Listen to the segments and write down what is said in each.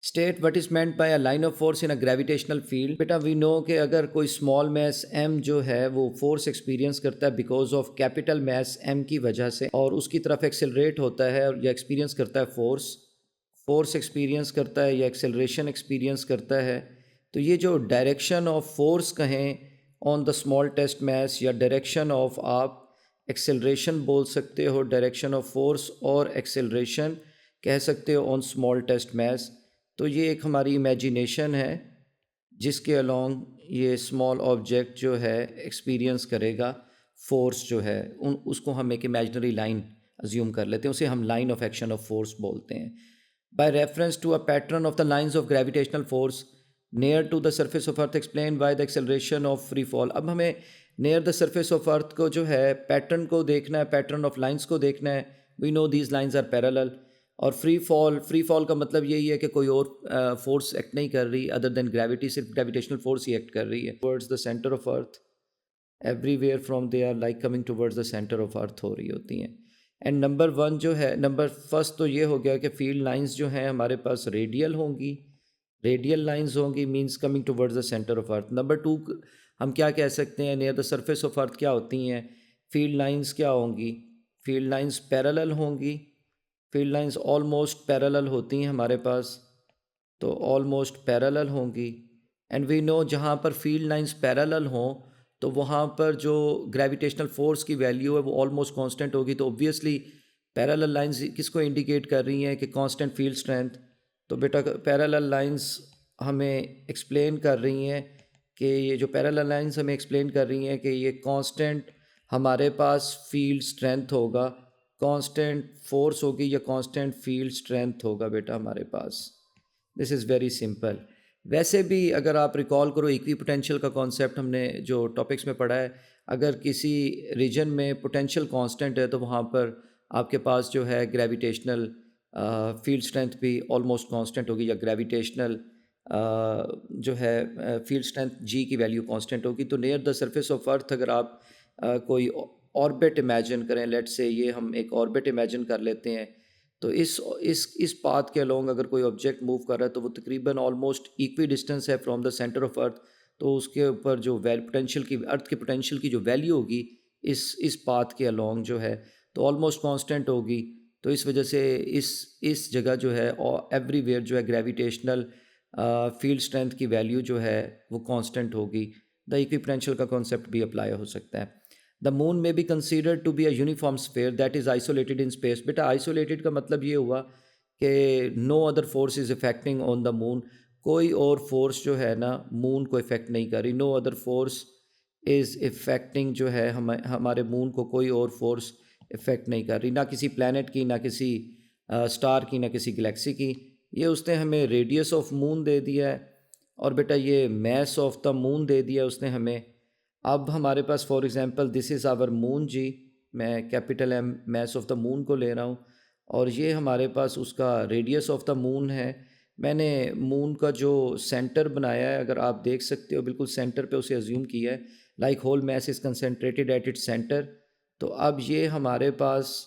State what is meant by a line of force in a gravitational field. बेटा we no कि अगर कोई small mess m जो है वो फोर्स एक्सपीरियंस करता है because of capital mass m की वजह से, और उसकी तरफ एक्सेलरेट होता है या एक्सपीरियंस करता है फोर्स एक्सपीरियंस करता है या एक्सेलरेशन एक्सपीरियंस करता है। तो ये जो डायरेक्शन ऑफ फोर्स कहें on the small test mass, या डायरेक्शन ऑफ आप एक्सेलरेशन बोल सकते हो, डायरेक्शन ऑफ फोर्स और एक्सेलरेशन कह सकते हो ऑन स्मॉल टेस्ट मैस। तो ये एक हमारी इमेजिनेशन है जिसके अलोंग ये स्मॉल ऑब्जेक्ट जो है एक्सपीरियंस करेगा फोर्स जो है, उसको हम एक इमेजिनरी लाइन अज्यूम कर लेते हैं, उसे हम line of action of force बोलते हैं। By reference to a pattern of the lines of gravitational force near to the surface of earth explain by the acceleration of free fall. अब हमें near the surface of earth को जो है pattern को देखना है, पैटर्न ऑफ लाइंस को देखना है। We know these lines are parallel. और फ्री फॉल का मतलब यही है कि कोई और फोर्स एक्ट नहीं कर रही अदर देन ग्रेविटी, सिर्फ ग्रेविटेशनल फोर्स ही एक्ट कर रही है towards the centre of earth. Everywhere from they are like coming towards the centre of earth हो रही होती हैं। एंड नंबर वन जो है, नंबर फर्स्ट तो ये हो गया कि फील्ड लाइंस जो हैं हमारे पास रेडियल होंगी, रेडियल लाइंस होंगी, means coming towards the centre of earth. Number two हम क्या कह सकते हैं, नियर द सरफेस ऑफ अर्थ क्या होती हैं फील्ड लाइंस, क्या होंगी फील्ड लाइंस, पैरेलल होंगी। फील्ड लाइंस ऑलमोस्ट पैरेलल होती हैं हमारे पास, तो ऑलमोस्ट पैरेलल होंगी। एंड वी नो जहाँ पर फील्ड लाइंस पैरेलल हों तो वहाँ पर जो ग्रेविटेशनल फोर्स की वैल्यू है वो ऑलमोस्ट कांस्टेंट होगी। तो ऑब्वियसली पैरेलल लाइंस किसको इंडिकेट कर रही हैं कि कांस्टेंट फील्ड स्ट्रेंथ। तो बेटा पैरेलल लाइंस हमें एक्सप्लेन कर रही हैं कि ये जो पैरेलल लाइंस हमें एक्सप्लेन कर रही हैं कि ये कांस्टेंट हमारे पास फील्ड स्ट्रेंथ होगा, कांस्टेंट फोर्स होगी या कांस्टेंट फील्ड स्ट्रेंथ होगा बेटा हमारे पास। This is very simple. वैसे भी अगर आप रिकॉल करो इक्वी पोटेंशियल का कॉन्सेप्ट हमने जो टॉपिक्स में पढ़ा है, अगर किसी रीजन में पोटेंशियल कांस्टेंट है तो वहाँ पर आपके पास जो है ग्रेविटेशनल फील्ड स्ट्रेंथ भी ऑलमोस्ट कांस्टेंट होगी, या ग्रेविटेशनल जो है फील्ड स्ट्रेंथ जी की वैल्यू कांस्टेंट होगी। तो नियर द सरफेस ऑफ अर्थ अगर आप कोई ऑर्बिट इमेजिन करें, लेट्स से ये हम एक ऑर्बिट इमेजिन कर लेते हैं, तो इस पाथ के अलोंग अगर कोई ऑब्जेक्ट मूव कर रहा है तो वो तकरीबन ऑलमोस्ट इक्वी डिस्टेंस है फ्रॉम द सेंटर ऑफ अर्थ। तो उसके ऊपर जो पोटेंशियल की, अर्थ के पोटेंशियल की जो वैल्यू होगी इस पाथ के अलोंग जो है तो ऑलमोस्ट कांस्टेंट होगी। तो इस वजह से इस जगह जो है और एवरीवेयर जो है ग्रेविटेशनल फील्ड स्ट्रेंथ की वैल्यू जो है वो कांस्टेंट होगी। द इक्वी पोटेंशियल का कॉन्सेप्ट भी अप्लाई हो सकता है। The moon may be considered to be a uniform sphere that is isolated in space. बेटा आइसोलेटेड का मतलब ये हुआ कि no other force is affecting on the moon. कोई और फोर्स जो है ना मून को इफ़ेक्ट नहीं कर रही। No other force is affecting जो है हमारे मून को कोई और फोर्स इफ़ेक्ट नहीं कर रही, ना किसी प्लानट की, ना किसी स्टार की, ना किसी गैलेक्सी की। ये उसने हमें रेडियस ऑफ मून दे दिया है, और बेटा ये मैस ऑफ द मून दे दिया उसने हमें। अब हमारे पास for example this is our moon जी, मैं capital M mass of the moon को ले रहा हूँ, और ये हमारे पास उसका रेडियस ऑफ द मून है। मैंने मून का जो सेंटर बनाया है, अगर आप देख सकते हो बिल्कुल सेंटर पे उसे अज्यूम किया है, like whole mass is concentrated at its centre. तो अब ये हमारे पास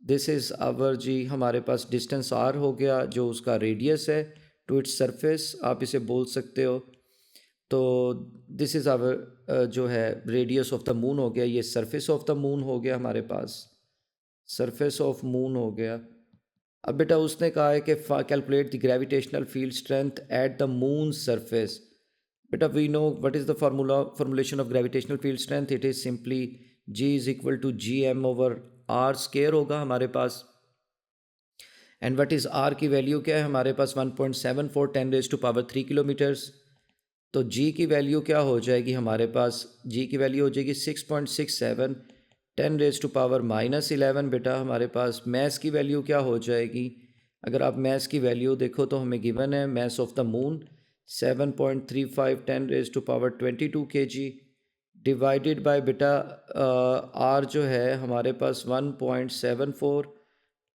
दिस इज़ आवर जी, हमारे पास डिस्टेंस आर हो गया जो उसका रेडियस है टू इट्स सरफेस, आप इसे बोल सकते हो। तो दिस इज़ आवर जो है रेडियस ऑफ द मून हो गया, ये सरफेस ऑफ द मून हो गया हमारे पास, सरफेस ऑफ मून हो गया। अब बेटा उसने कहा है कि calculate the gravitational field strength at the moon surface. बेटा we know what is the formulation of gravitational field strength, it is simply G is equal to G M over R square होगा हमारे पास। And what is R की value क्या है हमारे पास 1.74 10⁻³ kilometres. तो जी की वैल्यू क्या हो जाएगी हमारे पास, जी की वैल्यू हो जाएगी 6.67 10⁻⁻11। बेटा हमारे पास मैस की वैल्यू क्या हो जाएगी, अगर आप मैस की वैल्यू देखो तो हमें गिवन है mass of the moon 7.35 10⁻22 kg divided by बेटा आर जो है हमारे पास 1.74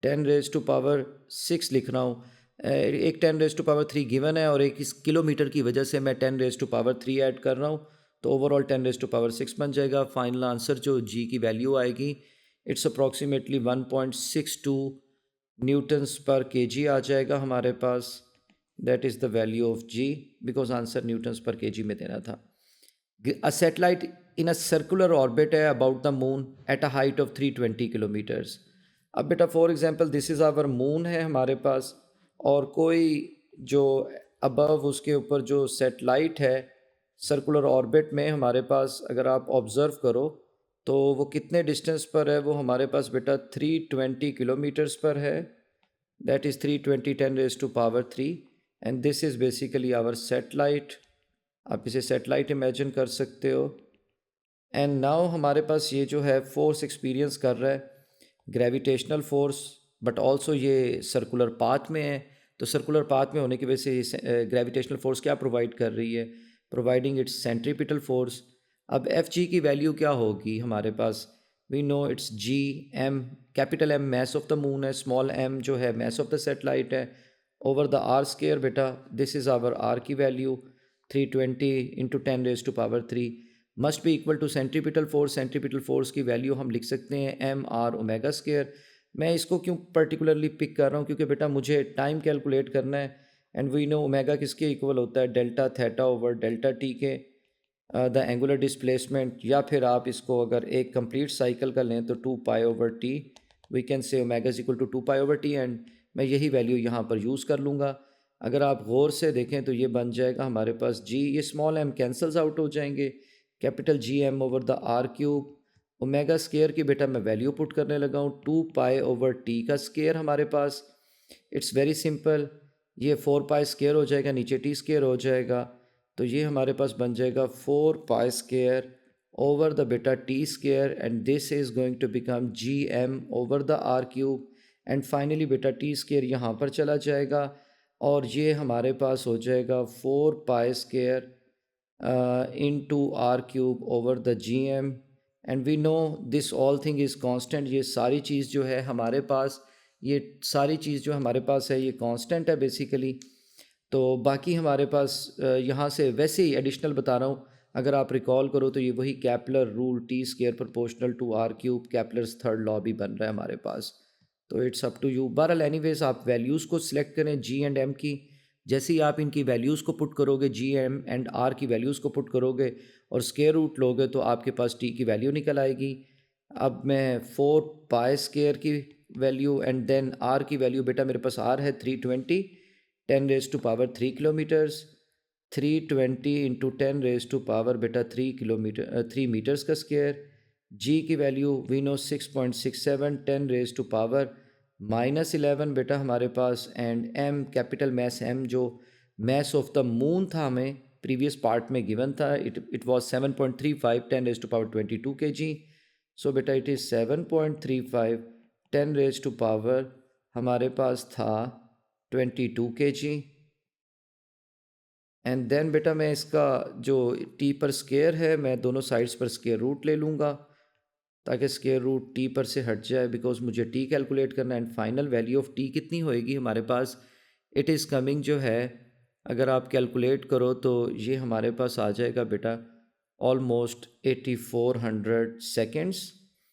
10⁻6 लिख रहा हूँ। एक 10⁻³ गिवन है और एक इस किलोमीटर की वजह से मैं 10⁻³ ऐड कर रहा हूँ, तो ओवरऑल 10⁻6 बन जाएगा। फाइनल आंसर जो जी की वैल्यू आएगी it's approximately 1.62 newtons per KG आ जाएगा हमारे पास। That is the value of G, because answer newtons per KG में देना था। A satellite in a circular orbit है about the moon at a height of 320 kilometres. अब बेटा for example this is our moon है हमारे पास, और कोई जो अबव उसके ऊपर जो सैटेलाइट है सर्कुलर ऑर्बिट में हमारे पास, अगर आप ऑब्ज़र्व करो तो वो कितने डिस्टेंस पर है, वो हमारे पास बेटा 320 किलोमीटर्स पर है। That is 320 10⁻³ and this is basically our satellite. आप इसे सैटेलाइट इमेजिन कर सकते हो। एंड नाउ हमारे पास ये जो है फोर्स एक्सपीरियंस कर रहा है, ग्रेविटेशनल फोर्स, बट ऑल्सो ये सर्कुलर पाथ में है। तो सर्कुलर पाथ में होने की वजह से ग्रेविटेशनल फोर्स क्या प्रोवाइड कर रही है, प्रोवाइडिंग इट्स सेंट्रीपिटल फोर्स। अब एफ जी की वैल्यू क्या होगी हमारे पास, we know it's G M, capital M mass of the moon है, स्मॉल एम जो है मैस ऑफ द सेटेलाइट है, ओवर द आर स्केयर बेटा, दिस इज़ आवर आर की value 320 into 10⁻³ must be equal to centripetal force. Centripetal force की value हम लिख सकते हैं एम आर ओमेगा स्केयर। मैं इसको क्यों पर्टिकुलरली पिक कर रहा हूँ, क्योंकि बेटा मुझे टाइम कैलकुलेट करना है, एंड वी नो ओमेगा किसके इक्वल होता है, delta theta over delta T के, द एंगुलर डिस्प्लेसमेंट। या फिर आप इसको अगर एक कंप्लीट साइकिल का लें तो 2π/t, we can say omega is equal to 2π/t, and मैं यही वैल्यू यहाँ पर यूज़ कर लूँगा। अगर आप गौर से देखें तो ये बन जाएगा हमारे पास जी, ये स्मॉल एम कैंसल्स आउट हो जाएंगे, capital G M over the R cube. Omega square की बेटा मैं वैल्यू पुट करने लगा हूँ 2π/t का स्केयर हमारे पास। इट्स वेरी सिंपल, ये 4π स्केयर हो जाएगा, नीचे टी स्केयर हो जाएगा, तो ये हमारे पास बन जाएगा 4π स्केयर ओवर द बेटा T square, and this is going to become G M over the R cube. And finally बेटा टी स्केयर यहाँ पर चला जाएगा, और ये हमारे पास हो जाएगा 4π square into r cube over the gm, and we know this all thing is constant। ये सारी चीज़ जो है हमारे पास, ये सारी चीज़ जो हमारे पास है ये कांस्टेंट है बेसिकली। तो बाकी हमारे पास यहाँ से वैसे ही एडिशनल बता रहा हूँ, अगर आप रिकॉल करो तो ये वही Kepler rule T square proportional to R cube, Kepler's third law भी बन रहा है हमारे पास। तो इट्स अप टू यू। बहरहाल एनीवेज आप वैल्यूज़ को सिलेक्ट करें जी एंड एम की। जैसे ही आप इनकी वैल्यूज़ को पुट करोगे, जी एम एंड आर की वैल्यूज़ को पुट करोगे और स्केयर रूट लोगे, तो आपके पास टी की वैल्यू निकल आएगी। अब मैं 4π स्केयर की वैल्यू एंड देन आर की वैल्यू, बेटा मेरे पास आर है 320 10⁻³ किलोमीटर्स, 320 इंटू 10⁻³ बेटा 3 मीटर्स का स्केयर। जी की वैल्यू वी नो 6.67 10⁻11 बेटा हमारे पास, and M capital mass M जो मैस ऑफ द मून था हमें प्रीवियस पार्ट में गिवन था, इट वाज 7.35 10⁻22 kg। सो बेटा इट इज़ 7.35 10⁻, हमारे पास था 22 kg। एंड देन बेटा मैं इसका जो टी पर स्केयर है, मैं दोनों साइड्स पर स्केयर रूट ले लूँगा ताकि स्केयर रूट टी पर से हट जाए, बिकॉज मुझे टी कैलकुलेट करना है। And final value of T कितनी होएगी हमारे पास, इट इज़ कमिंग जो है, अगर आप कैलकुलेट करो तो ये हमारे पास आ जाएगा बेटा ऑलमोस्ट 8400 सेकेंड्स।